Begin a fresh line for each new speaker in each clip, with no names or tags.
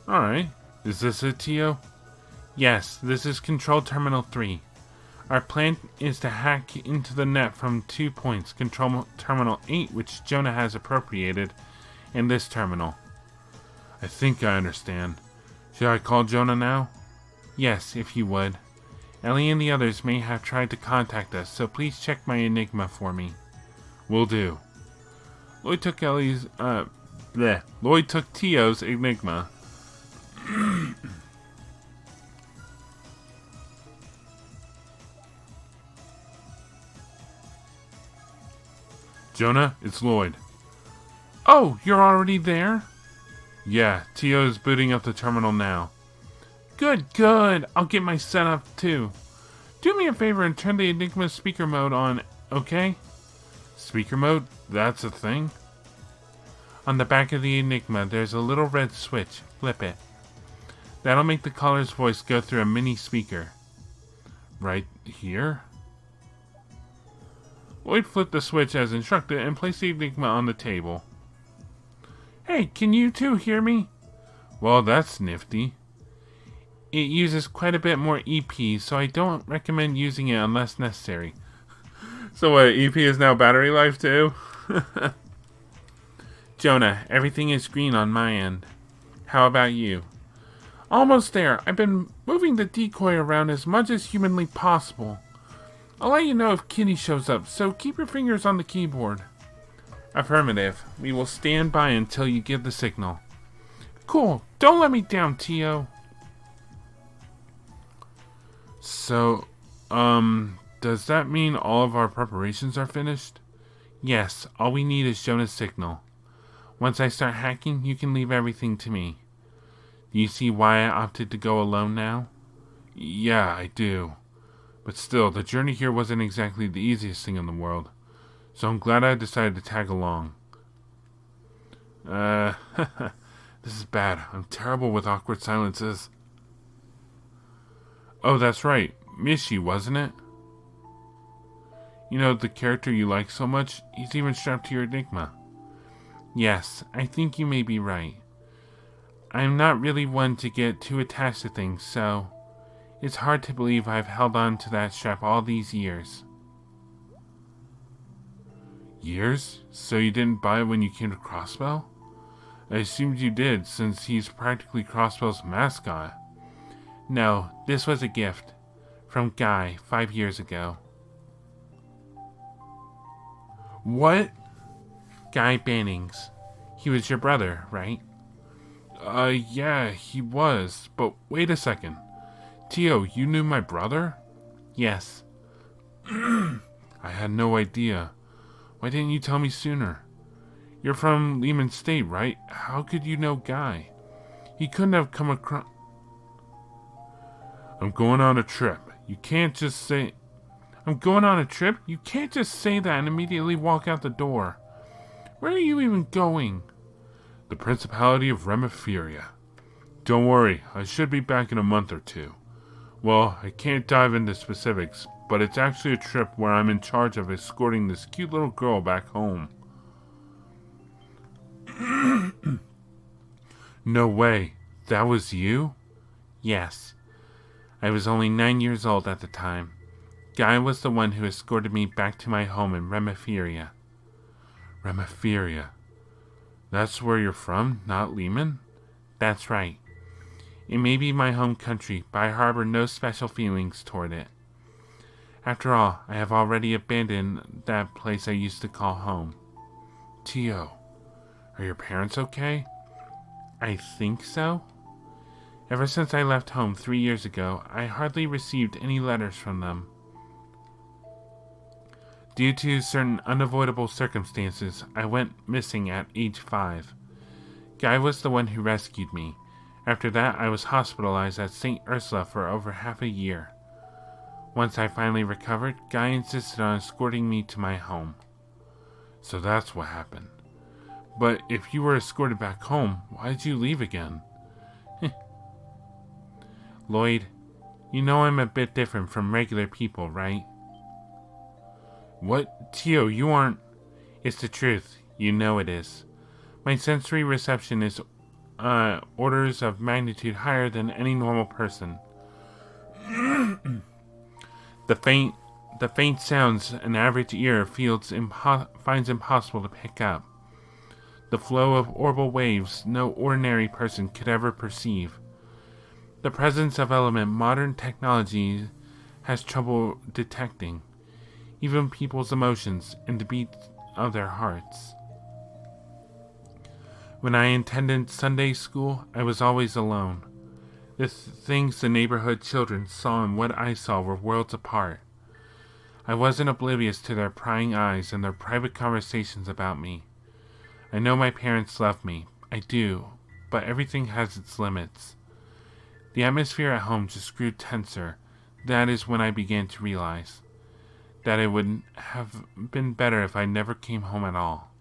Alright. Is this it, Tio? Yes, this is Control Terminal 3. Our plan is to hack into the net from 2 points. Control Terminal 8, which Jona has appropriated, and this terminal. I think I understand. Should I call Jona now? Yes, if you would. Ellie and the others may have tried to contact us, so please check my Enigma for me. Will do. Lloyd took Lloyd took Tio's Enigma. Jona, it's Lloyd. Oh, you're already there? Yeah, Tio is booting up the terminal now. Good, good. I'll get my setup too. Do me a favor and turn the Enigma speaker mode on, okay? Speaker mode? That's a thing? On the back of the Enigma, there's a little red switch. Flip it. That'll make the caller's voice go through a mini speaker. Right here? Lloyd flipped the switch as instructed and placed the Enigma on the table. Hey, can you two hear me? Well, that's nifty. It uses quite a bit more EP, so I don't recommend using it unless necessary. So what, EP is now battery life too? Jona, everything is green on my end. How about you? Almost there. I've been moving the decoy around as much as humanly possible. I'll let you know if Kitty shows up, so keep your fingers on the keyboard. Affirmative. We will stand by until you give the signal. Cool. Don't let me down, Tio. So, does that mean all of our preparations are finished? Yes, all we need is Jona's signal. Once I start hacking, you can leave everything to me. Do you see why I opted to go alone now? Yeah, I do. But still, the journey here wasn't exactly the easiest thing in the world. So I'm glad I decided to tag along. This is bad. I'm terrible with awkward silences. Oh, that's right. Mishi, wasn't it? You know, the character you like so much, he's even strapped to your Enigma. Yes, I think you may be right. I'm not really one to get too attached to things, so it's hard to believe I've held on to that strap all these years. Years? So you didn't buy it when you came to Crossbell? I assumed you did, since he's practically Crossbell's mascot. No, this was a gift. From Guy, 5 years ago. What? Guy Bannings. He was your brother, right? Yeah, he was. But wait a second. Tio, you knew my brother? Yes. I had no idea. Why didn't you tell me sooner? You're from Lehman State, right? How could you know Guy? He couldn't have come across... I'm going on a trip. You can't just say... I'm going on a trip? You can't just say that and immediately walk out the door. Where are you even going? The Principality of Remeferia. Don't worry, I should be back in a month or two. Well, I can't dive into specifics, but it's actually a trip where I'm in charge of escorting this cute little girl back home. No way. That was you? Yes. I was only 9 years old at the time. Guy was the one who escorted me back to my home in Remeferia. Remeferia. That's where you're from, not Lehman? That's right. It may be my home country, but I harbor no special feelings toward it. After all, I have already abandoned that place I used to call home. Tio, are your parents okay? I think so. Ever since I left home 3 years ago, I hardly received any letters from them. Due to certain unavoidable circumstances, I went missing at age 5. Guy was the one who rescued me. After that, I was hospitalized at St. Ursula for over half a year. Once I finally recovered, Guy insisted on escorting me to my home. So that's what happened. But if you were escorted back home, why did you leave again? Lloyd, you know I'm a bit different from regular people, right? What? Tio, you aren't... It's the truth. You know it is. My sensory reception is orders of magnitude higher than any normal person. The faint sounds an average ear finds impossible to pick up. The flow of orbital waves no ordinary person could ever perceive. The presence of element modern technology has trouble detecting, even people's emotions and the beats of their hearts. When I attended Sunday school, I was always alone. The things the neighborhood children saw and what I saw were worlds apart. I wasn't oblivious to their prying eyes and their private conversations about me. I know my parents love me. I do. But everything has its limits. The atmosphere at home just grew tenser. That is when I began to realize that it would have been better if I never came home at all.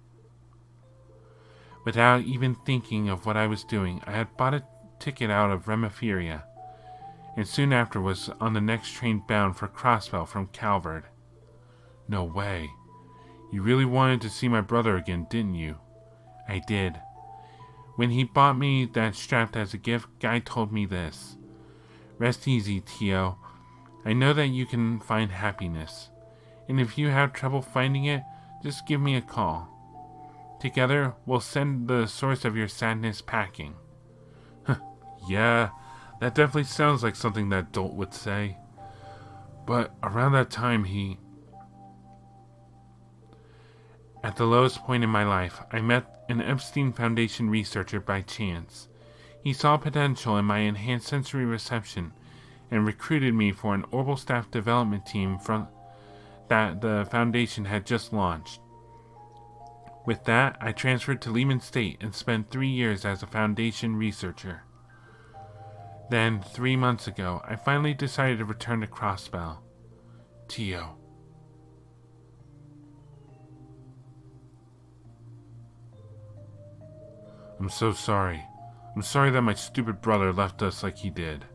Without even thinking of what I was doing, I had bought a ticket out of Revache, and soon after was on the next train bound for Crossbell from Calvert. No way. You really wanted to see my brother again, didn't you? I did. When he bought me that strap as a gift, Guy told me this. Rest easy, Tio. I know that you can find happiness. And if you have trouble finding it, just give me a call. Together, we'll send the source of your sadness packing. Yeah, that definitely sounds like something that Dolt would say. But around that time, At the lowest point in my life, I met an Epstein Foundation researcher by chance. He saw potential in my enhanced sensory reception and recruited me for an orbital staff development team that the Foundation had just launched. With that, I transferred to Lehman State and spent 3 years as a Foundation researcher. Then, 3 months ago, I finally decided to return to Crossbell. Tio. I'm so sorry. I'm sorry that my stupid brother left us like he did.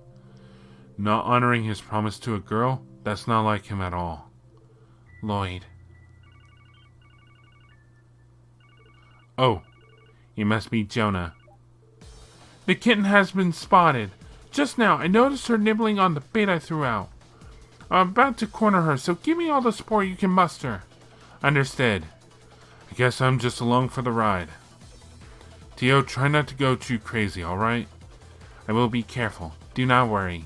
Not honoring his promise to a girl, that's not like him at all. Lloyd. Oh, it must be Jona. The kitten has been spotted. Just now, I noticed her nibbling on the bait I threw out. I'm about to corner her, so give me all the support you can muster. Understood. I guess I'm just along for the ride. Tio, try not to go too crazy, alright? I will be careful. Do not worry.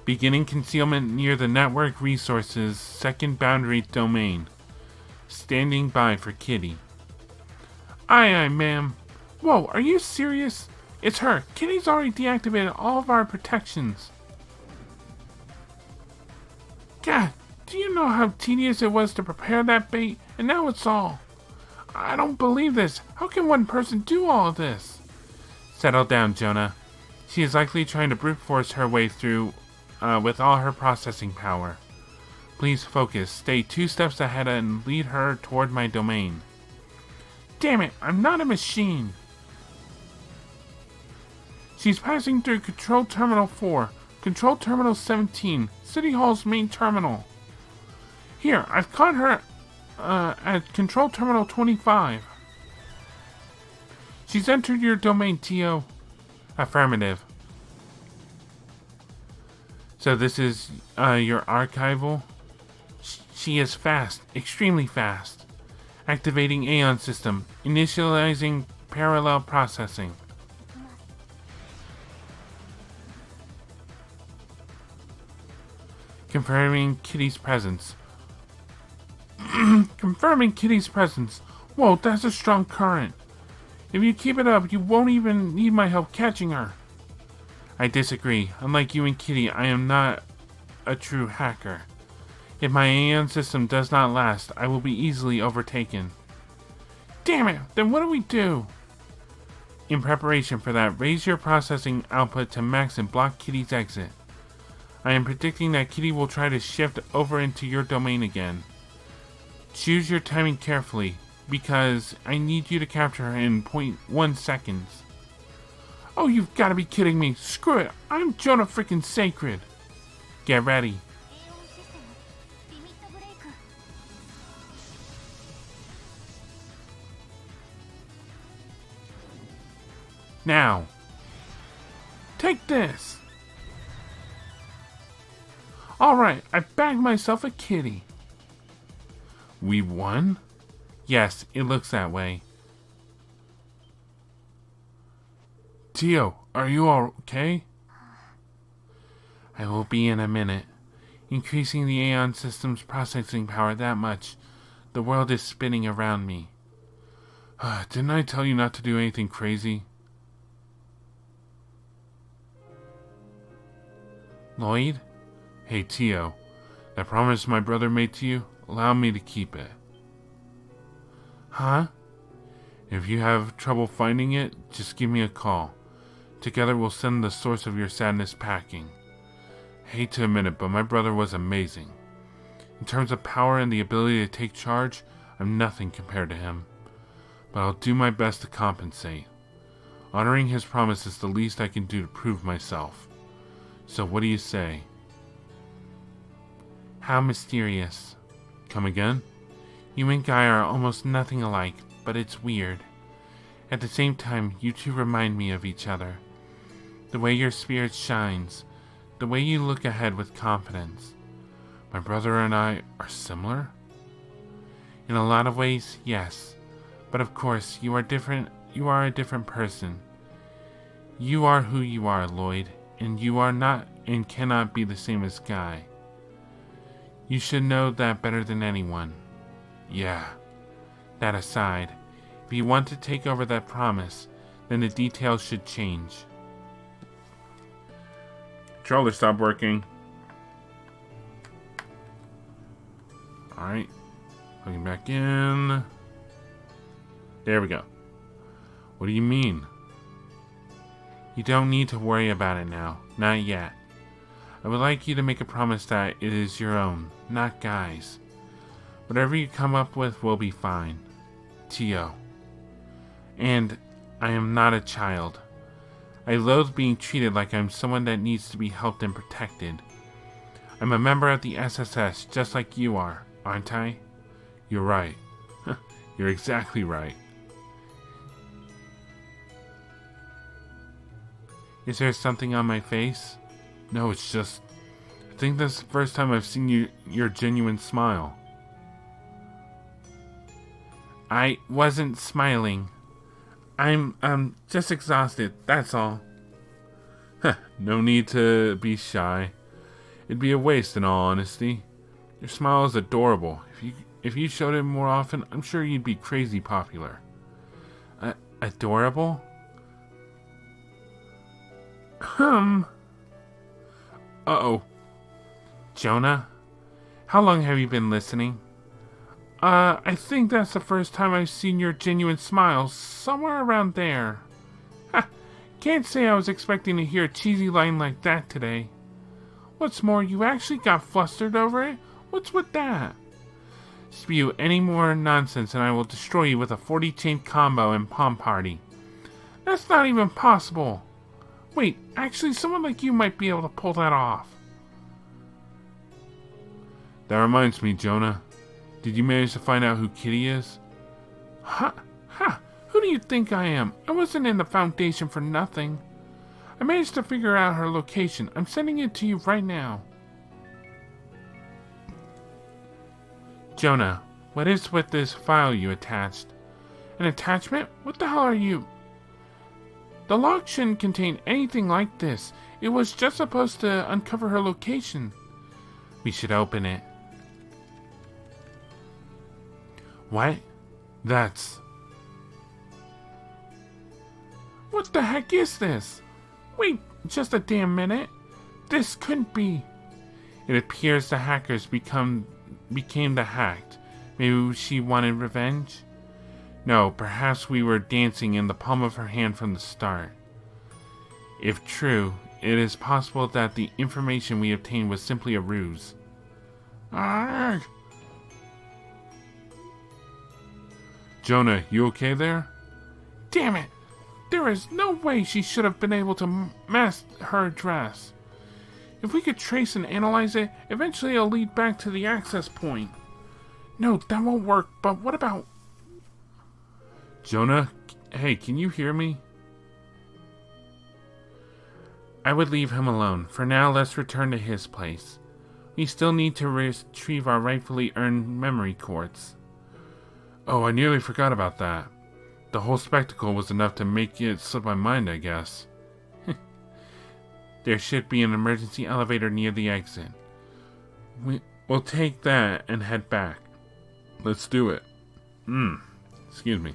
Beginning concealment near the network resources second boundary domain. Standing by for Kitty. Aye, ma'am. Whoa, are you serious? It's her. Kitty's already deactivated all of our protections. God, do you know how tedious it was to prepare that bait? And now it's all. I don't believe this. How can one person do all of this? Settle down, Jona. She is likely trying to brute force her way through with all her processing power. Please focus. Stay 2 steps ahead and lead her toward my domain. Damn it, I'm not a machine. She's passing through Control Terminal 4, Control Terminal 17, City Hall's main terminal. Here, I've caught her at Control Terminal 25. She's entered your domain, Tio. Affirmative. So this is your archival? She is fast, extremely fast. Activating Aeon system, initializing parallel processing. Confirming Kitty's presence. Confirming Kitty's presence. Whoa, that's a strong current. If you keep it up, you won't even need my help catching her. I disagree. Unlike you and Kitty, I am not a true hacker. If my Aeon system does not last, I will be easily overtaken. Damn it! Then what do we do? In preparation for that, raise your processing output to max and block Kitty's exit. I am predicting that Kitty will try to shift over into your domain again. Choose your timing carefully, because I need you to capture her in 0.1 seconds. Oh, you've got to be kidding me. Screw it. I'm Jona freaking Sacred. Get ready. Now! Take this! Alright, I bagged myself a kitty. We won? Yes, it looks that way. Tio, are you okay? I will be in a minute. Increasing the Aeon system's processing power that much, the world is spinning around me. Didn't I tell you not to do anything crazy? Lloyd? Hey, Tio. That promise my brother made to you, allow me to keep it. Huh? If you have trouble finding it, just give me a call. Together we'll send the source of your sadness packing. Hate to admit it, but my brother was amazing. In terms of power and the ability to take charge, I'm nothing compared to him. But I'll do my best to compensate. Honoring his promise is the least I can do to prove myself. So what do you say? How mysterious. Come again? You and Guy are almost nothing alike, but it's weird. At the same time, you two remind me of each other. The way your spirit shines, the way you look ahead with confidence. My brother and I are similar? In a lot of ways, yes. But of course, you are different. You are a different person. You are who you are, Lloyd, and you are not and cannot be the same as Guy. You should know that better than anyone. Yeah. That aside, if you want to take over that promise, then the details should change. Controller, stop working. Alright. Plugging back in. There we go. What do you mean? You don't need to worry about it now. Not yet. I would like you to make a promise that it is your own, not Guy's. Whatever you come up with will be fine. Tio. And I am not a child. I loathe being treated like I'm someone that needs to be helped and protected. I'm a member of the SSS just like you are, aren't I? You're right. You're exactly right. Is there something on my face? No, it's just... I think that's the first time I've seen your genuine smile. I wasn't smiling. I'm just exhausted, that's all. No need to be shy. It'd be a waste in all honesty. Your smile is adorable. If you showed it more often, I'm sure you'd be crazy popular. Adorable? Uh-oh. Jona? How long have you been listening? I think that's the first time I've seen your genuine smile. Somewhere around there. Ha! Can't say I was expecting to hear a cheesy line like that today. What's more, you actually got flustered over it? What's with that? Spew any more nonsense and I will destroy you with a 40-chain combo and palm party. That's not even possible. Wait, actually someone like you might be able to pull that off. That reminds me, Jona. Did you manage to find out who Kitty is? Ha! Who do you think I am? I wasn't in the Foundation for nothing. I managed to figure out her location. I'm sending it to you right now. Jona, what is with this file you attached? An attachment? What the hell are you? The log shouldn't contain anything like this. It was just supposed to uncover her location. We should open it. What? That's... What the heck is this? Wait just a damn minute. This couldn't be. It appears the hackers became the hacked. Maybe she wanted revenge? No, perhaps we were dancing in the palm of her hand from the start. If true, it is possible that the information we obtained was simply a ruse. Arrgh! Jona, you okay there? Damn it! There is no way she should have been able to mask her address. If we could trace and analyze it, eventually it'll lead back to the access point. No, that won't work, but what about... Jona? Hey, can you hear me? I would leave him alone. For now, let's return to his place. We still need to retrieve our rightfully earned memory quartz. Oh, I nearly forgot about that. The whole spectacle was enough to make it slip my mind, I guess. There should be an emergency elevator near the exit. We'll take that and head back. Let's do it. Excuse me.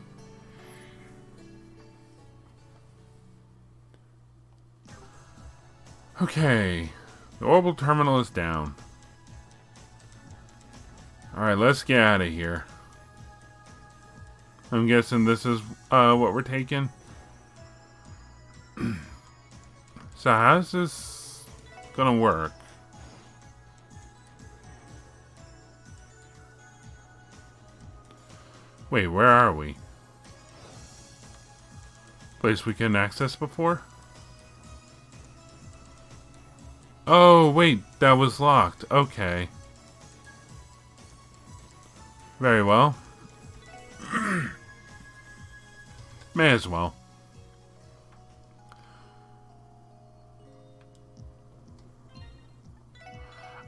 Okay. The orbital terminal is down. Alright, let's get out of here. I'm guessing this is what we're taking. So how's this gonna work? Wait, where are we? Place we couldn't access before? Oh, wait, that was locked. Okay. Very well. May as well.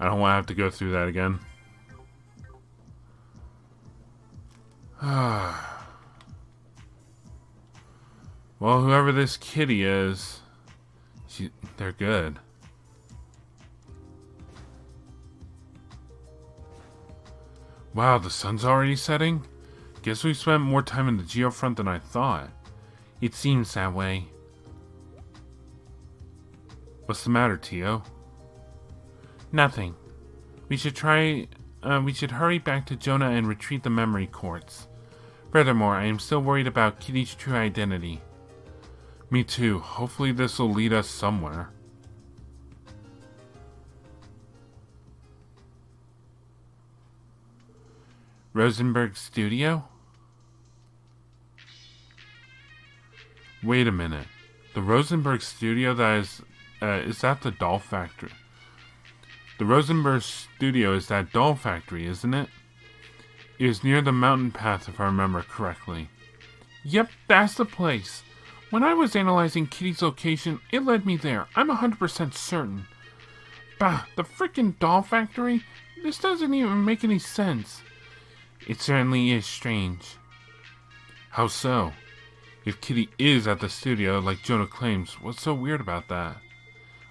I don't want to have to go through that again. Well, whoever this kitty is, they're good. Wow, the sun's already setting? Guess we spent more time in the geofront than I thought. It seems that way. What's the matter, Tio? Nothing. We should hurry back to Jona and retrieve the memory quartz. Furthermore, I am still worried about Kitty's true identity. Me too. Hopefully this will lead us somewhere. Rosenberg Studio? Wait a minute. The Rosenberg Studio is that the doll factory? The Rosenberg Studio is that doll factory, isn't it? It is near the mountain path, if I remember correctly. Yep, that's the place. When I was analyzing Kitty's location, it led me there. I'm 100% certain. Bah, the frickin' doll factory? This doesn't even make any sense. It certainly is strange. How so? If Kitty is at the studio, like Jona claims, what's so weird about that?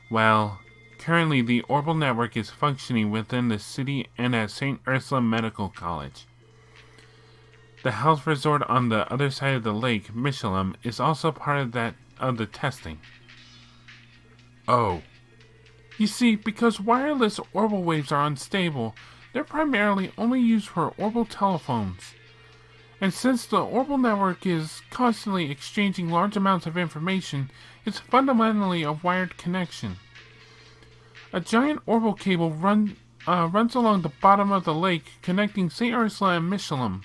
Well, currently the orbital network is functioning within the city and at St. Ursula Medical College. The health resort on the other side of the lake, Michelin, is also part of the testing. Oh. You see, because wireless orbital waves are unstable, they're primarily only used for orbital telephones. And since the orbital network is constantly exchanging large amounts of information, it's fundamentally a wired connection. A giant orbital cable runs along the bottom of the lake, connecting St. Ursula and Michelin.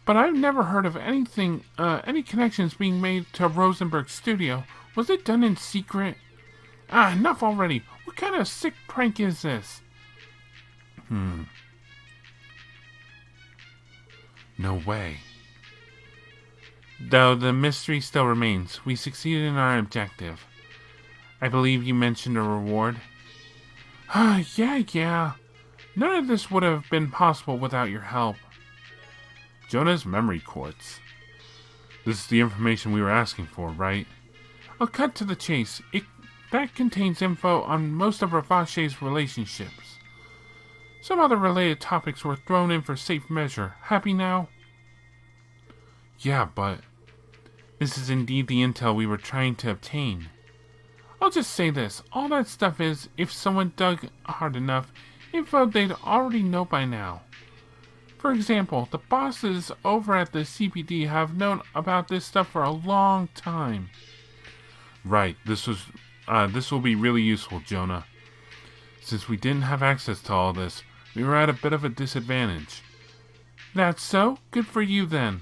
But I've never heard of any connections being made to Rosenberg Studio. Was it done in secret? Enough already. What kind of sick prank is this? No way. Though the mystery still remains, we succeeded in our objective. I believe you mentioned a reward? Yeah. None of this would have been possible without your help. Jona's memory quartz. This is the information we were asking for, right? I'll cut to the chase. That contains info on most of Revache's relationships. Some other related topics were thrown in for safe measure. Happy now? Yeah, but this is indeed the intel we were trying to obtain. I'll just say this. All that stuff is, if someone dug hard enough, info they'd already know by now. For example, the bosses over at the CPD have known about this stuff for a long time. Right, this will be really useful, Jona. Since we didn't have access to all this, we were at a bit of a disadvantage. That's so? Good for you then.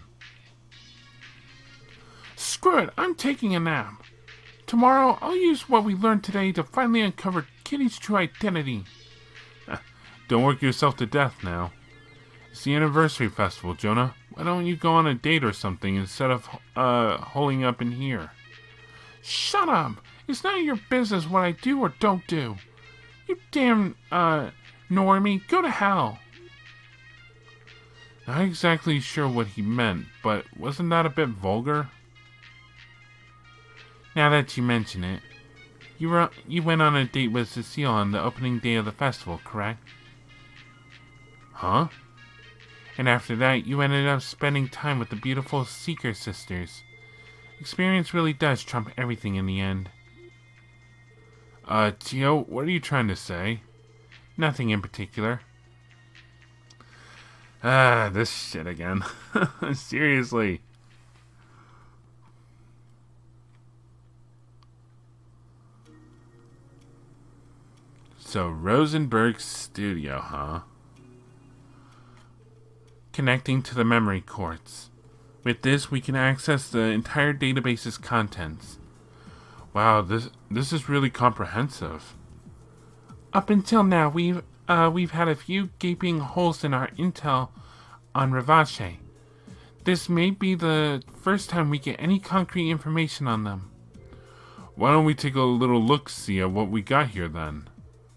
Screw it, I'm taking a nap. Tomorrow, I'll use what we learned today to finally uncover Kitty's true identity. Don't work yourself to death now. It's the anniversary festival, Jona. Why don't you go on a date or something instead of holing up in here? Shut up! It's none of your business what I do or don't do. You damn, normie, go to hell. Not exactly sure what he meant, but wasn't that a bit vulgar? Now that you mention it, you went on a date with Cecile on the opening day of the festival, correct? Huh? And after that, you ended up spending time with the beautiful Seeker sisters. Experience really does trump everything in the end. Tio, what are you trying to say? Nothing in particular. This shit again. Seriously. So, Rosenberg's studio, huh? Connecting to the memory courts. With this, we can access the entire database's contents. Wow, this is really comprehensive. Up until now, we've had a few gaping holes in our intel on Revache. This may be the first time we get any concrete information on them. Why don't we take a little look-see at what we got here then?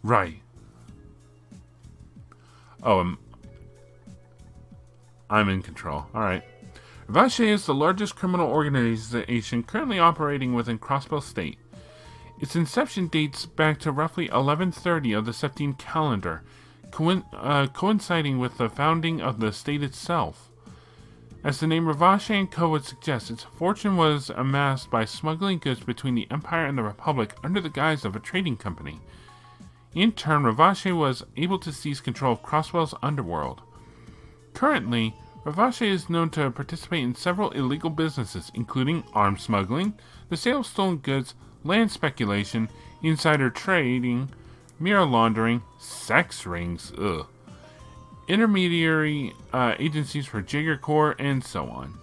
Right. Oh, I'm in control. Alright. Revache is the largest criminal organization currently operating within Crossbell State. Its inception dates back to roughly 1130 of the Septime calendar, coinciding with the founding of the state itself. As the name Revache & Co. would suggest, its fortune was amassed by smuggling goods between the Empire and the Republic under the guise of a trading company. In turn, Revache was able to seize control of Crossbell's underworld. Currently, Revache is known to participate in several illegal businesses, including arms smuggling, the sale of stolen goods, land speculation, insider trading, mirror laundering, sex rings, intermediary agencies for Jaeger Corps, and so on.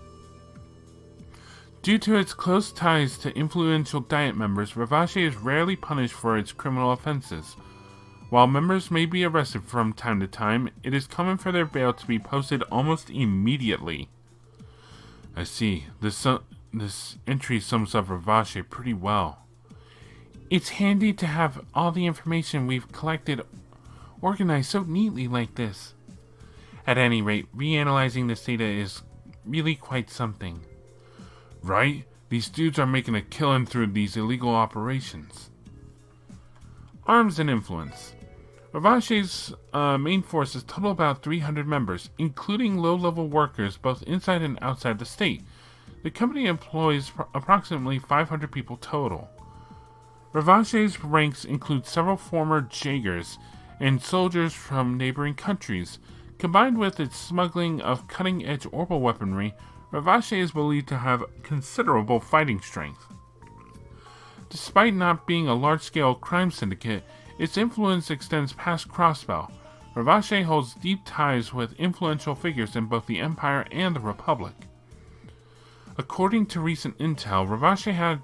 Due to its close ties to influential Diet members, Revache is rarely punished for its criminal offenses. While members may be arrested from time to time, it is common for their bail to be posted almost immediately. I see. This entry sums up Revache pretty well. It's handy to have all the information we've collected organized so neatly like this. At any rate, reanalyzing this data is really quite something. Right? These dudes are making a killing through these illegal operations. Arms and influence. Revache's main forces total about 300 members, including low-level workers both inside and outside the state. The company employs approximately 500 people total. Revache's ranks include several former Jaegers and soldiers from neighboring countries. Combined with its smuggling of cutting-edge orbital weaponry, Revache is believed to have considerable fighting strength. Despite not being a large-scale crime syndicate, its influence extends past Crossbell. Revache holds deep ties with influential figures in both the Empire and the Republic. According to recent intel, Revache had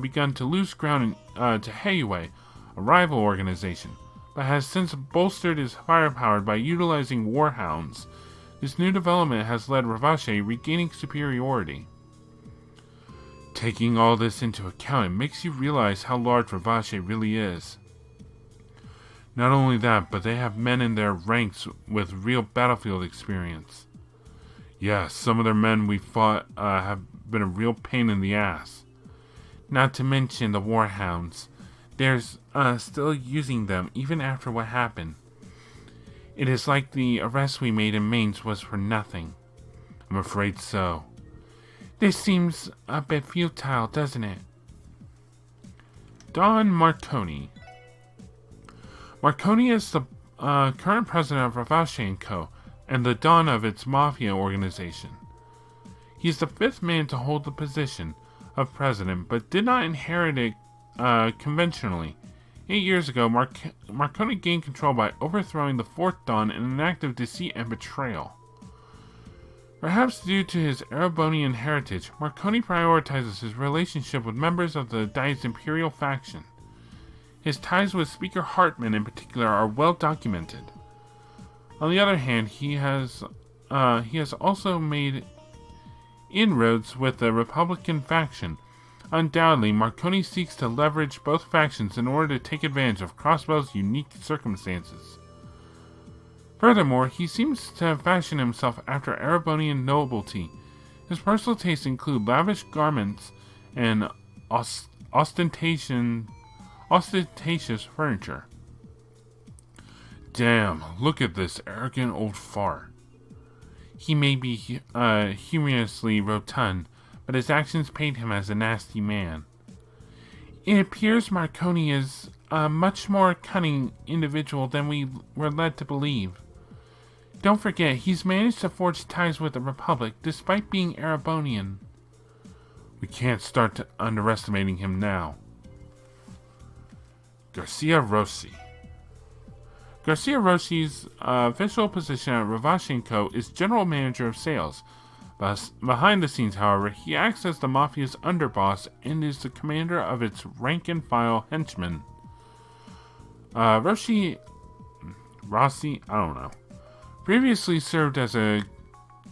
begun to lose ground to Heiwei, a rival organization, but has since bolstered its firepower by utilizing warhounds. This new development has led Revache regaining superiority. Taking all this into account, it makes you realize how large Revache really is. Not only that, but they have men in their ranks with real battlefield experience. Yes, some of their men we fought have been a real pain in the ass. Not to mention the warhounds. They're still using them even after what happened. It is like the arrest we made in Mainz was for nothing. I'm afraid so. This seems a bit futile, doesn't it? Don Marconi. Marconi is the current president of Revache & Co. and the Don of its mafia organization. He is the fifth man to hold the position of president, but did not inherit it conventionally. 8 years ago, Marconi gained control by overthrowing the fourth Don in an act of deceit and betrayal. Perhaps due to his Erebonian heritage, Marconi prioritizes his relationship with members of the Diet's Imperial faction. His ties with Speaker Hartmann in particular are well documented. On the other hand, he has also made inroads with the Republican faction, Undoubtedly, Marconi seeks to leverage both factions in order to take advantage of Crossbell's unique circumstances. Furthermore, he seems to have fashioned himself after Erebonian nobility. His personal tastes include lavish garments and ostentatious furniture. Damn, look at this arrogant old fart. He may be humorously rotund, but his actions paint him as a nasty man. It appears Marconi is a much more cunning individual than we were led to believe. Don't forget, he's managed to forge ties with the Republic, despite being Erebonian. We can't start underestimating him now. Garcia Rossi. Garcia Rossi's official position at Revache & Co. is General Manager of Sales. Behind the scenes, however, he acts as the Mafia's underboss and is the commander of its rank-and-file henchmen. Rossi, I don't know, previously served as a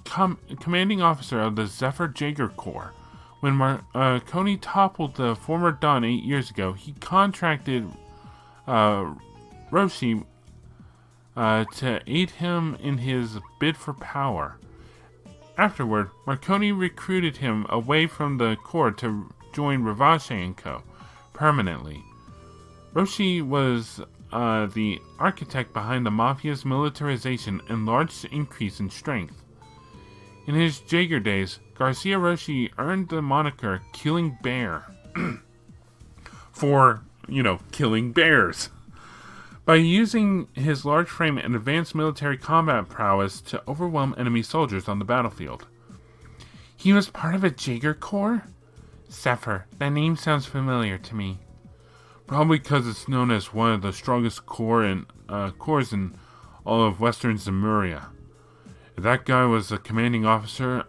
commanding officer of the Zephyr Jaeger Corps. When Marconi toppled the former Don 8 years ago, he contracted Rossi to aid him in his bid for power. Afterward, Marconi recruited him away from the Corps to join Revache & Co. permanently. Rossi was the architect behind the Mafia's militarization and large increase in strength. In his Jaeger days, Garcia Rossi earned the moniker Killing Bear for, killing bears, by using his large frame and advanced military combat prowess to overwhelm enemy soldiers on the battlefield. He was part of a Jaeger Corps? Zephyr, that name sounds familiar to me. Probably because it's known as one of the strongest corps in all of Western Zemuria. If that guy was the commanding officer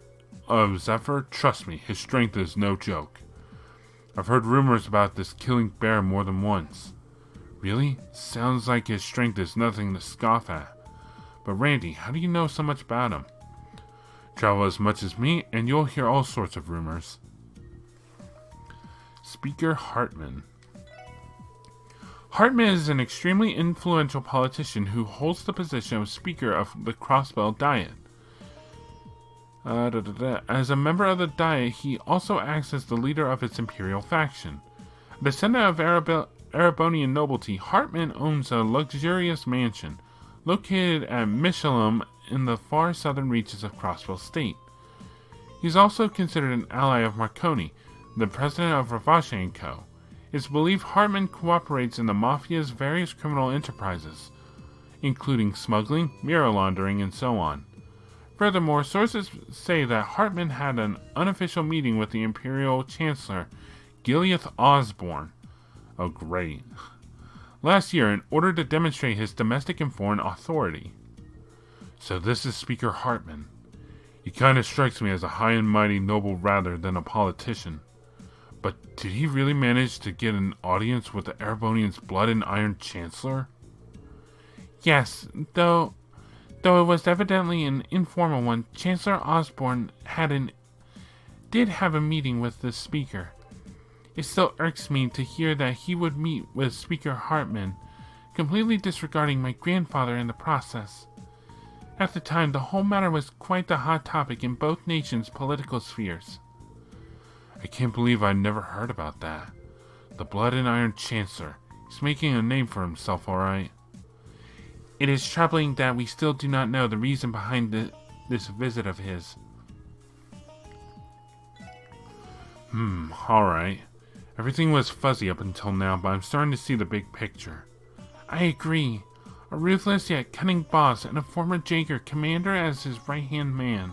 of Zephyr, trust me, his strength is no joke. I've heard rumors about this Killing Bear more than once. Really? Sounds like his strength is nothing to scoff at. But Randy, how do you know so much about him? Travel as much as me, and you'll hear all sorts of rumors. Speaker Hartmann. Hartmann is an extremely influential politician who holds the position of Speaker of the Crossbell Diet. As a member of the Diet, he also acts as the leader of its imperial faction. A descendant of Erebonian nobility, Hartmann owns a luxurious mansion located at Michelum in the far southern reaches of Crossbell State. He is also considered an ally of Marconi, the president of Revache & Co. It's believed Hartmann cooperates in the Mafia's various criminal enterprises, including smuggling, mirror laundering, and so on. Furthermore, sources say that Hartmann had an unofficial meeting with the Imperial Chancellor, Gileath Osborne. Oh, great. Last year, in order to demonstrate his domestic and foreign authority. So this is Speaker Hartmann. He kind of strikes me as a high and mighty noble rather than a politician. But did he really manage to get an audience with the Erebonian's blood and iron chancellor? Yes, though it was evidently an informal one, Chancellor Osborne did have a meeting with the speaker. It still irks me to hear that he would meet with Speaker Hartmann, completely disregarding my grandfather in the process. At the time, the whole matter was quite the hot topic in both nations' political spheres. I can't believe I never heard about that. The Blood and Iron Chancellor. He's making a name for himself, alright. It is troubling that we still do not know the reason behind this visit of his. Alright. Everything was fuzzy up until now, but I'm starting to see the big picture. I agree. A ruthless yet cunning boss and a former Jaeger commander as his right-hand man.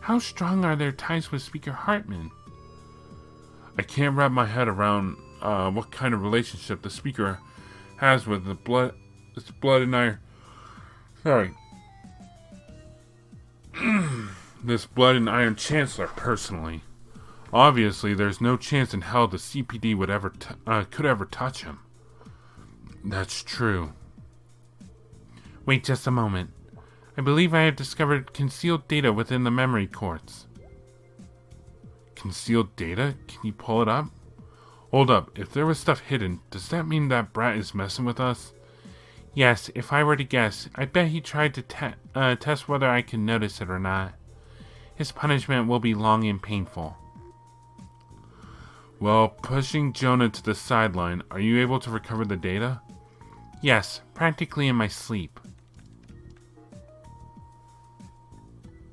How strong are their ties with Speaker Hartmann? I can't wrap my head around what kind of relationship the Speaker has with this blood and iron... this Blood and Iron Chancellor, personally. Obviously, there's no chance in hell the CPD would could ever touch him. That's true. Wait just a moment. I believe I have discovered concealed data within the memory quartz. Concealed data? Can you pull it up? Hold up, if there was stuff hidden, does that mean that brat is messing with us? Yes, if I were to guess, I bet he tried to test whether I can notice it or not. His punishment will be long and painful. Well, pushing Jona to the sideline, are you able to recover the data? Yes, practically in my sleep.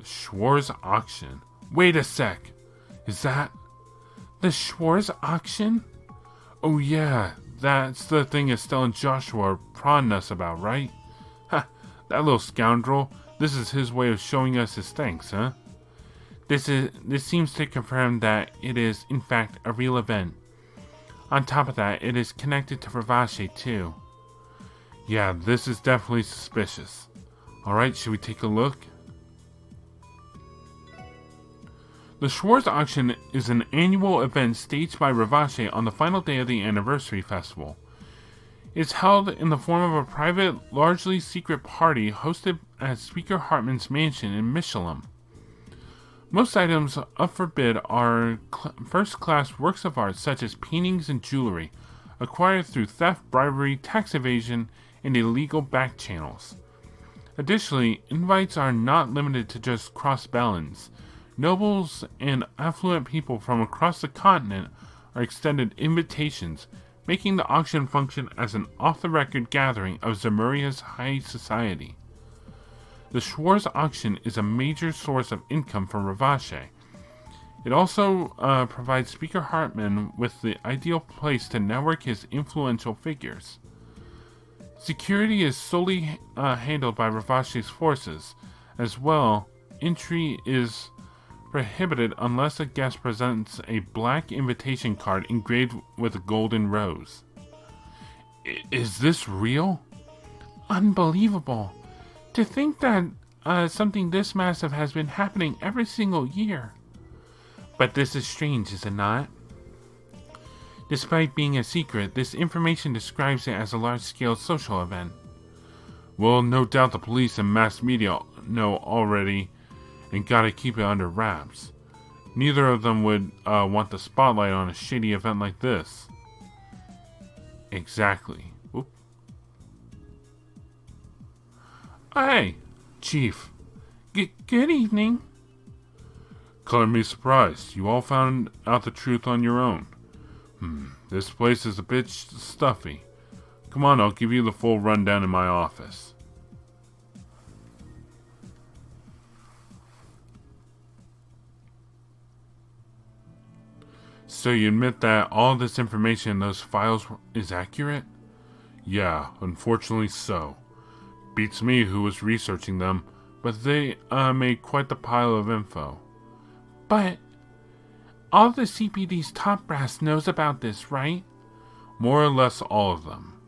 Schwarz Auction? Wait a sec! Is that... the Schwarz Auction? Oh yeah, that's the thing Estelle and Joshua are prodding us about, right? Ha, that little scoundrel. This is his way of showing us his thanks, huh? This seems to confirm that it is, in fact, a real event. On top of that, it is connected to Revache, too. Yeah, this is definitely suspicious. Alright, should we take a look? The Schwarz Auction is an annual event staged by Revache on the final day of the anniversary festival. It's held in the form of a private, largely secret party hosted at Speaker Hartmann's mansion in Michelin. Most items up for bid are first-class works of art such as paintings and jewelry, acquired through theft, bribery, tax evasion, and illegal back channels. Additionally, invites are not limited to just cross-balance. Nobles and affluent people from across the continent are extended invitations, making the auction function as an off-the-record gathering of Zemuria's high society. The Schwarz Auction is a major source of income for Revache. It also provides Speaker Hartmann with the ideal place to network his influential figures. Security is solely handled by Revache's forces. As well, entry is prohibited unless a guest presents a black invitation card engraved with a golden rose. Is this real? Unbelievable. To think that something this massive has been happening every single year. But this is strange, is it not? Despite being a secret, this information describes it as a large-scale social event. Well, no doubt the police and mass media know already and gotta keep it under wraps. Neither of them would want the spotlight on a shady event like this. Exactly. Oop. Hey, Chief. Good evening. Color me surprised. You all found out the truth on your own. This place is a bit stuffy. Come on, I'll give you the full rundown in my office. So you admit that all this information in those files is accurate? Yeah, unfortunately so. Beats me who was researching them, but they made quite the pile of info. But all the CPD's top brass knows about this, right? More or less all of them.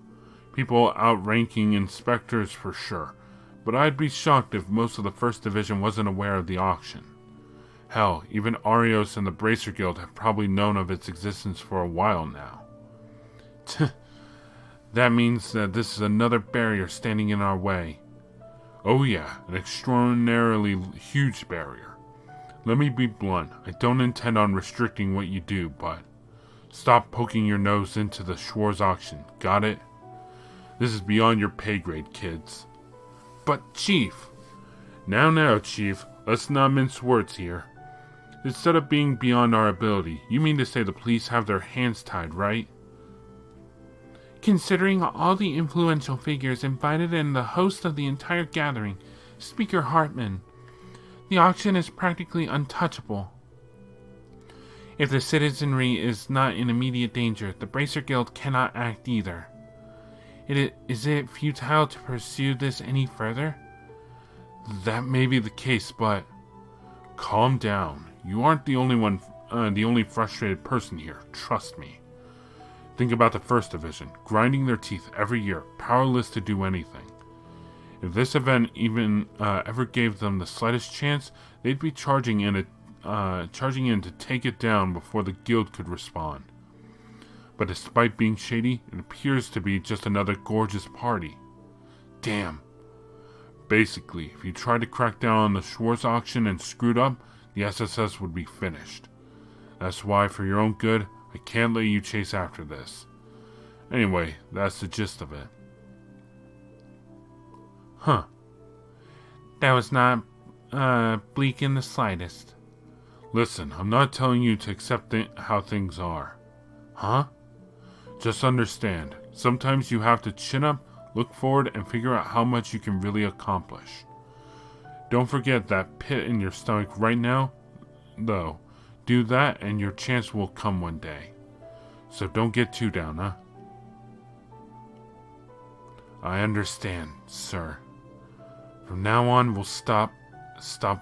People outranking inspectors for sure, but I'd be shocked if most of the First Division wasn't aware of the auction. Hell, even Arios and the Bracer Guild have probably known of its existence for a while now. That means that this is another barrier standing in our way. Oh yeah, an extraordinarily huge barrier. Let me be blunt, I don't intend on restricting what you do, but stop poking your nose into the Schwarz Auction, got it? This is beyond your pay grade, kids. But Chief! Now, Chief, let's not mince words here. Instead of being beyond our ability, you mean to say the police have their hands tied, right? Considering all the influential figures invited and the host of the entire gathering, Speaker Hartmann, the auction is practically untouchable. If the citizenry is not in immediate danger, the Bracer Guild cannot act either. Is it futile to pursue this any further? That may be the case, but calm down. You aren't the only frustrated person here, trust me. Think about the First Division, grinding their teeth every year, powerless to do anything. If this event even ever gave them the slightest chance, they'd be charging in to take it down before the guild could respond. But despite being shady, it appears to be just another gorgeous party. Damn. Basically, if you tried to crack down on the Schwarz Auction and screwed up, the SSS would be finished. That's why, for your own good, I can't let you chase after this. Anyway, that's the gist of it. Huh. That was not, bleak in the slightest. Listen, I'm not telling you to accept how things are. Huh? Just understand, sometimes you have to chin up, look forward, and figure out how much you can really accomplish. Don't forget that pit in your stomach right now, though. Do that and your chance will come one day. So don't get too down, huh? I understand, sir. From now on, we'll stop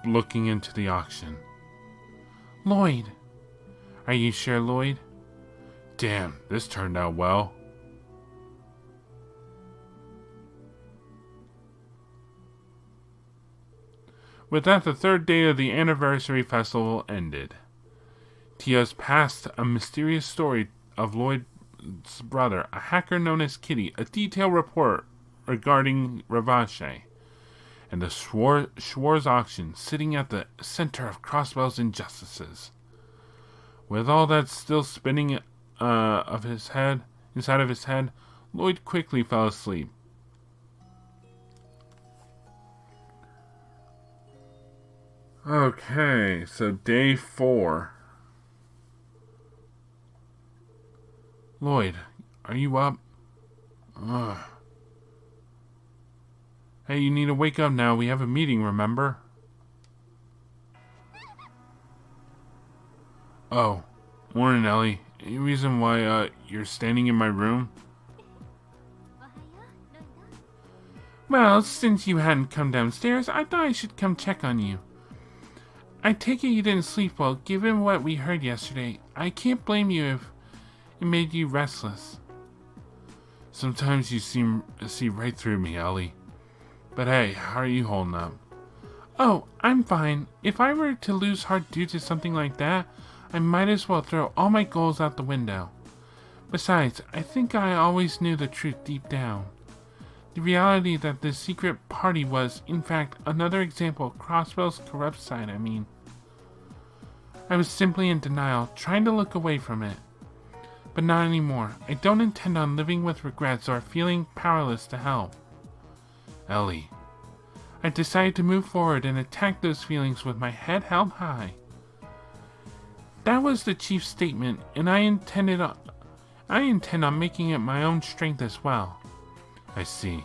looking into the auction. Lloyd. Are you sure, Lloyd? Damn, this turned out well. With that, the third day of the anniversary festival ended. Tia's passed a mysterious story of Lloyd's brother, a hacker known as Kitty, a detailed report regarding Revache, and the Schwarz Auction sitting at the center of Crossbell's injustices. With all that still spinning inside of his head, Lloyd quickly fell asleep. Okay, so day 4. Lloyd, are you up? Ugh. Hey, you need to wake up now. We have a meeting, remember? Oh, morning, Ellie. Any reason why you're standing in my room? Well, since you hadn't come downstairs, I thought I should come check on you. I take it you didn't sleep well, given what we heard yesterday. I can't blame you if it made you restless. Sometimes you see right through me, Ellie. But hey, how are you holding up? Oh, I'm fine. If I were to lose heart due to something like that, I might as well throw all my goals out the window. Besides, I think I always knew the truth deep down. The reality that this secret party was, in fact, another example of Crossbell's corrupt side, I was simply in denial, trying to look away from it. But not anymore. I don't intend on living with regrets or feeling powerless to help. Ellie. I decided to move forward and attack those feelings with my head held high. That was the chief's statement, and I intend on making it my own strength as well. I see.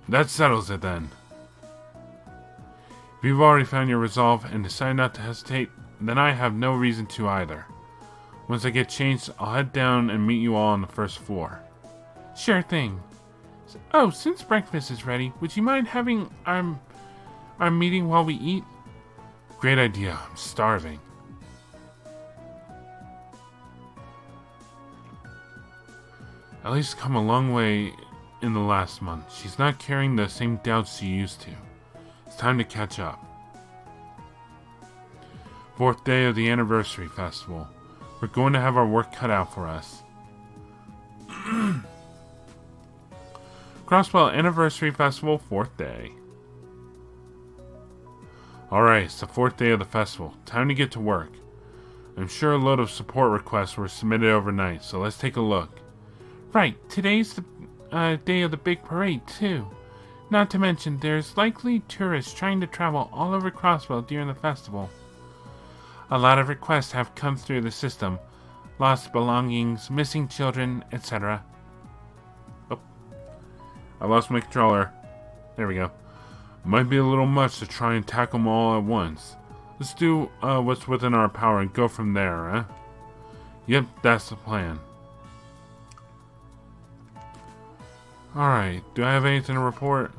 That settles it then. If you've already found your resolve and decided not to hesitate, then I have no reason to either. Once I get changed, I'll head down and meet you all on the first floor. Sure thing. Oh, since breakfast is ready, would you mind having our meeting while we eat? Great idea. I'm starving. Ellie's come a long way in the last month. She's not carrying the same doubts she used to. It's time to catch up. 4th day of the anniversary festival. We're going to have our work cut out for us. Crossbell Anniversary Festival, 4th day. Alright, it's the 4th day of the festival. Time to get to work. I'm sure a load of support requests were submitted overnight, so let's take a look. Right, today's the day of the big parade, too. Not to mention, there's likely tourists trying to travel all over Crossbell during the festival. A lot of requests have come through the system. Lost belongings, missing children, etc. Oh, I lost my controller. There we go. Might be a little much to try and tackle them all at once. Let's do what's within our power and go from there, eh? Yep, that's the plan. Alright, do I have anything to report?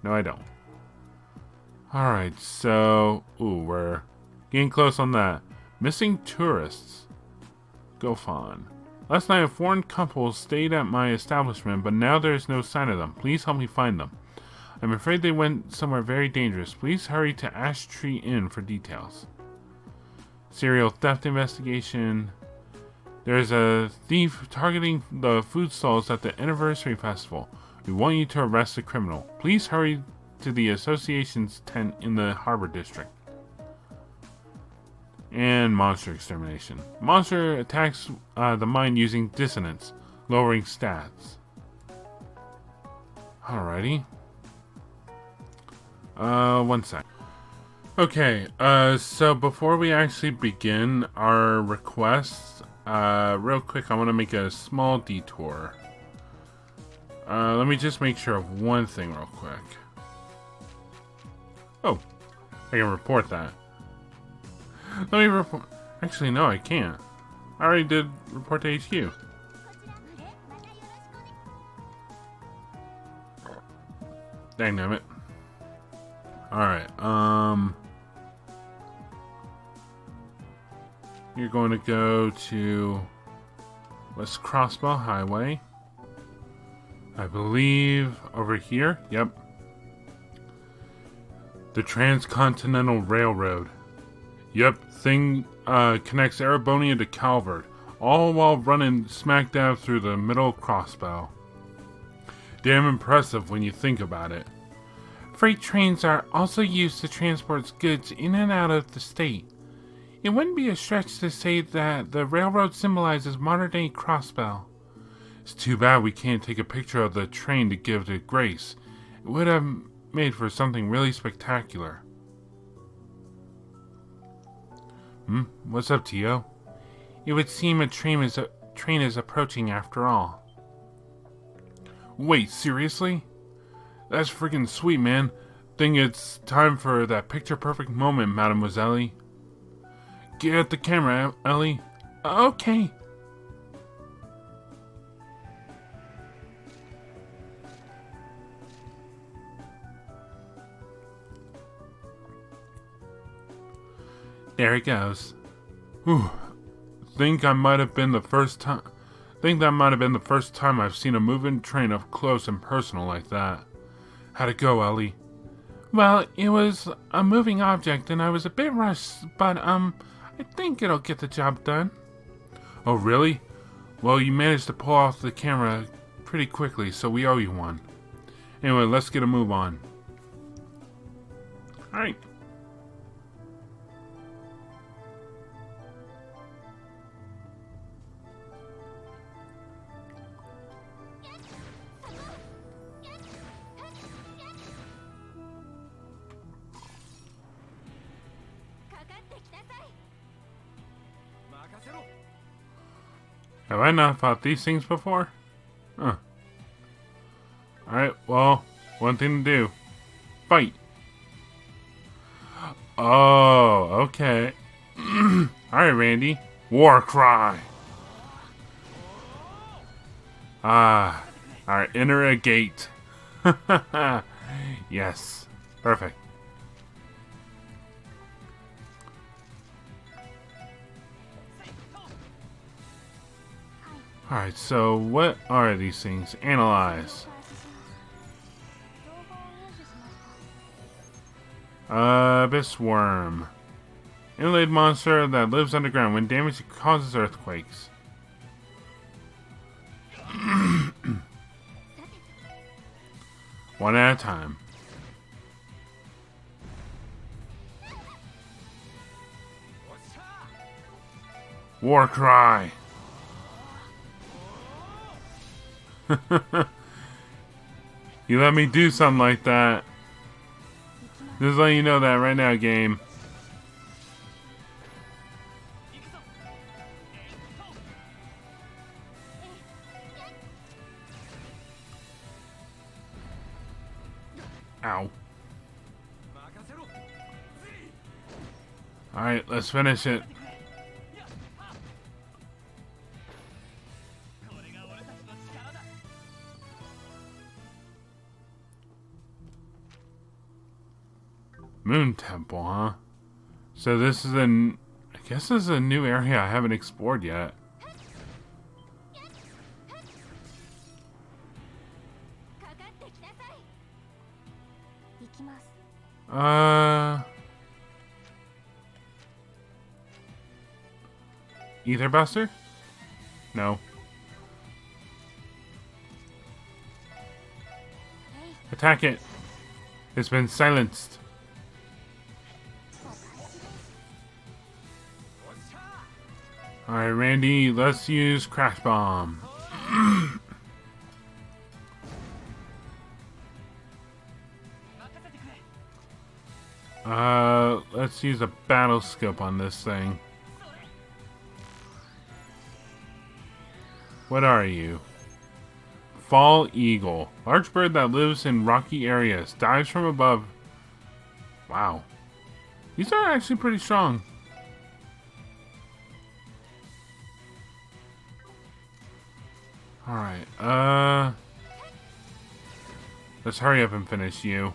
No, I don't. Alright, so... Ooh, we're getting close on that. Missing tourists. Go fun. Last night a foreign couple stayed at my establishment, but now there is no sign of them. Please help me find them. I'm afraid they went somewhere very dangerous. Please hurry to Ash Tree Inn for details. Serial theft investigation. There's a thief targeting the food stalls at the anniversary festival. We want you to arrest the criminal. Please hurry to the association's tent in the harbor district. And monster extermination. Monster attacks the mine using dissonance, lowering stats. Alrighty. One sec. Okay, so before we actually begin our requests, real quick, I want to make a small detour. Let me just make sure of one thing real quick. Oh, I can report that. Let me report. Actually, no, I can't. I already did report to HQ. Dang it. Alright, you're going to go to West Crossbow Highway. I believe over here. Yep. The Transcontinental Railroad. Yep, thing connects Erebonia to Calvert, all while running smack dab through the middle of Crossbow. Damn impressive when you think about it. Freight trains are also used to transport goods in and out of the state. It wouldn't be a stretch to say that the railroad symbolizes modern-day Crossbow. It's too bad we can't take a picture of the train to give to Grace. It would have made for something really spectacular. What's up, Tio? It would seem a train is approaching after all. Wait, seriously? That's freaking sweet, man. Think it's time for that picture-perfect moment, Mademoiselle. Get at the camera, Ellie. Okay. There it goes. Whew. Think that might have been the first time I've seen a moving train up close and personal like that. How'd it go, Ellie? Well, it was a moving object and I was a bit rushed, but I think it'll get the job done. Oh, really? Well, you managed to pull off the camera pretty quickly, so we owe you one. Anyway, let's get a move on. Alright. Have I not fought these things before? Huh. Alright, well, one thing to do. Fight! Oh, okay. Alright, Randy. War cry! Ah. Alright, enter a gate. Yes. Perfect. Alright, so what are these things? Analyze. Abyss worm. Inlaid monster that lives underground. When damaged, it causes earthquakes. One at a time. War cry. You let me do something like that. Just letting you know that right now, game. Ow. Alright, let's finish it. Moon Temple, huh? So this is I guess this is a new area I haven't explored yet. Ether Buster? No. Attack it! It's been silenced. Alright, Randy, let's use Crash Bomb. Let's use a battle scope on this thing. What are you? Fall Eagle. Large bird that lives in rocky areas. Dives from above. Wow. These are actually pretty strong. Alright, let's hurry up and finish you.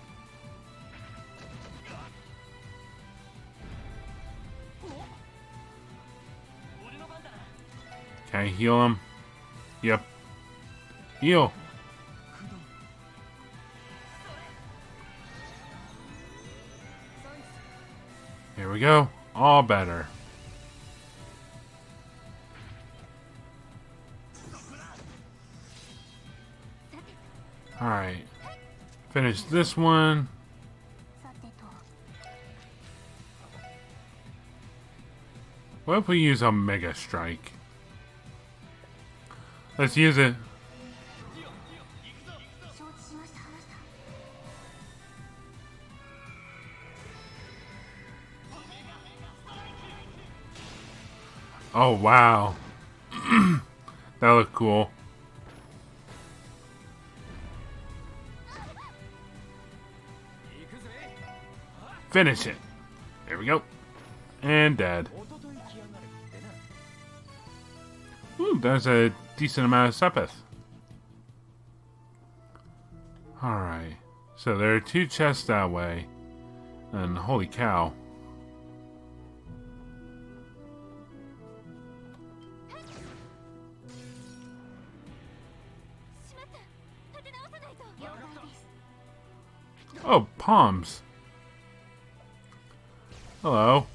Can I heal him? Yep. Heal. Here we go. All better. Alright. Finish this one. What if we use a Mega Strike? Let's use it. Oh, wow. That looked cool. Finish it. There we go. And dead. Ooh, there's a decent amount of sepith. Alright. So there are 2 chests that way. And holy cow. Oh, palms. Hello.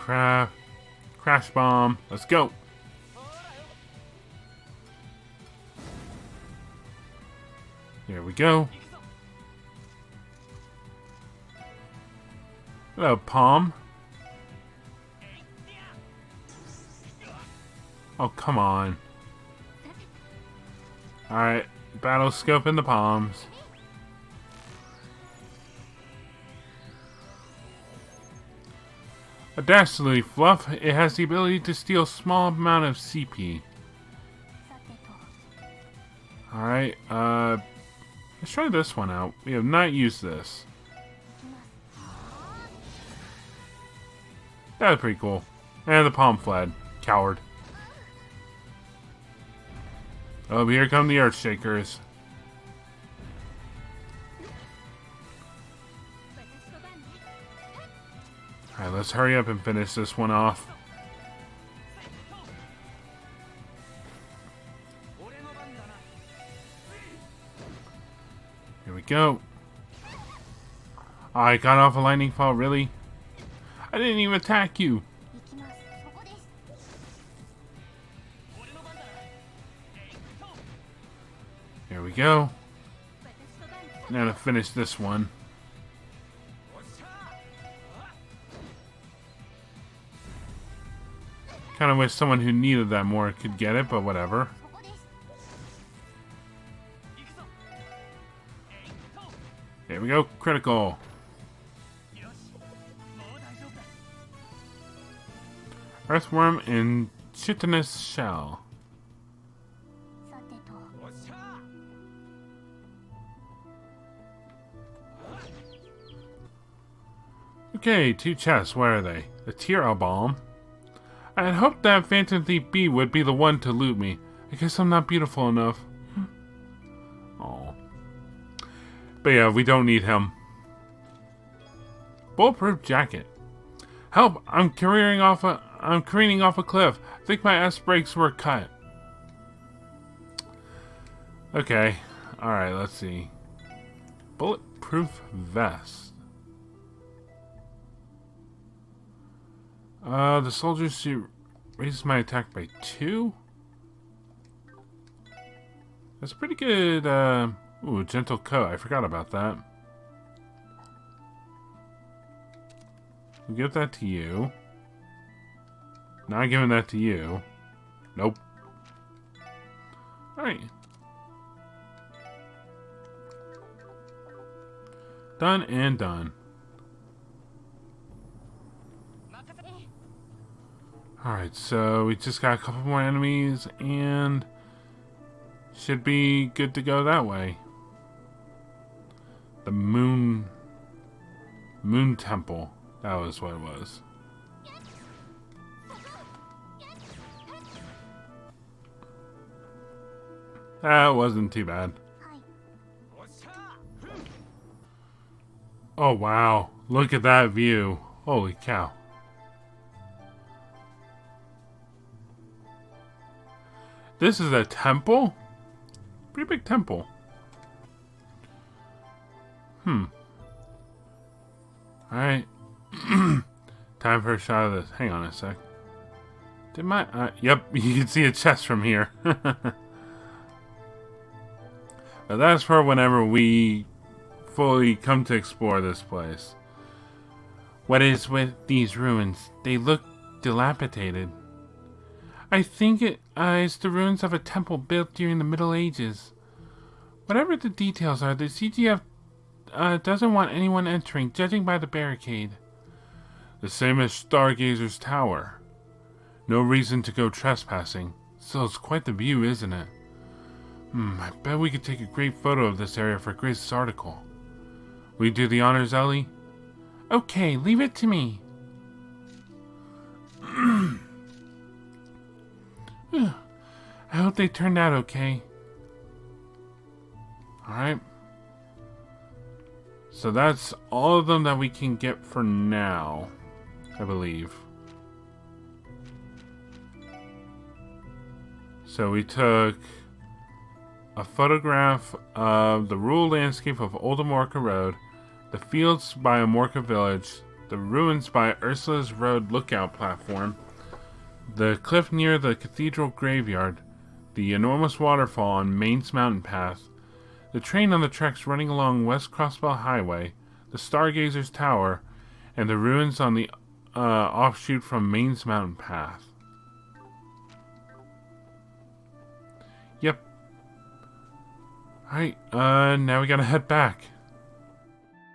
Crash bomb. Let's go. There we go. Hello, palm. Oh, come on. Alright, battle scope in the palms. A dastardly fluff, it has the ability to steal a small amount of CP. Alright, let's try this one out. We have not used this. That was pretty cool. And the palm fled. Coward. Oh, here come the Earthshakers. Alright, let's hurry up and finish this one off. Here we go. I got off a lightning fall, really? I didn't even attack you. There we go. Now to finish this one. Kind of wish someone who needed that more could get it, but whatever. There we go. Critical. Earthworm and chitinous shell. Okay, 2 chests. Where are they? The Tiro Balm. I had hoped that Phantom Thief B would be the one to loot me. I guess I'm not beautiful enough. Oh. But yeah, we don't need him. Bulletproof jacket. Help! I'm careening off a cliff. I think my S brakes were cut. Okay. Alright, let's see. Bulletproof vest. The soldier suit raises my attack by 2. That's pretty good. Ooh, gentle coat. I forgot about that. We'll give that to you. Not giving that to you. Nope. Alright. Done and done. Alright, so we just got a couple more enemies and should be good to go that way. The Moon Temple. That was what it was. That wasn't too bad. Oh wow, look at that view. Holy cow. This is a temple? Pretty big temple. Alright. Time for a shot of this. Hang on a sec. Did my... yep, you can see a chest from here. But that's for whenever we fully come to explore this place. What is with these ruins? They look dilapidated. I think it is the ruins of a temple built during the Middle Ages. Whatever the details are, the CGF doesn't want anyone entering, judging by the barricade. The same as Stargazer's Tower. No reason to go trespassing. Still, it's quite the view, isn't it? I bet we could take a great photo of this area for Griz's article. Will you do the honors, Ellie? Okay, leave it to me. I hope they turned out okay. Alright. So that's all of them that we can get for now, I believe. So we took a photograph of the rural landscape of Old Amorca Road, the fields by Amorca Village, the ruins by Ursula's Road lookout platform, the cliff near the cathedral graveyard, the enormous waterfall on Maine's mountain path, the train on the tracks running along West Crossbell Highway, the Stargazer's Tower, and the ruins on the offshoot from Maine's mountain path. Yep. Alright, now we gotta head back.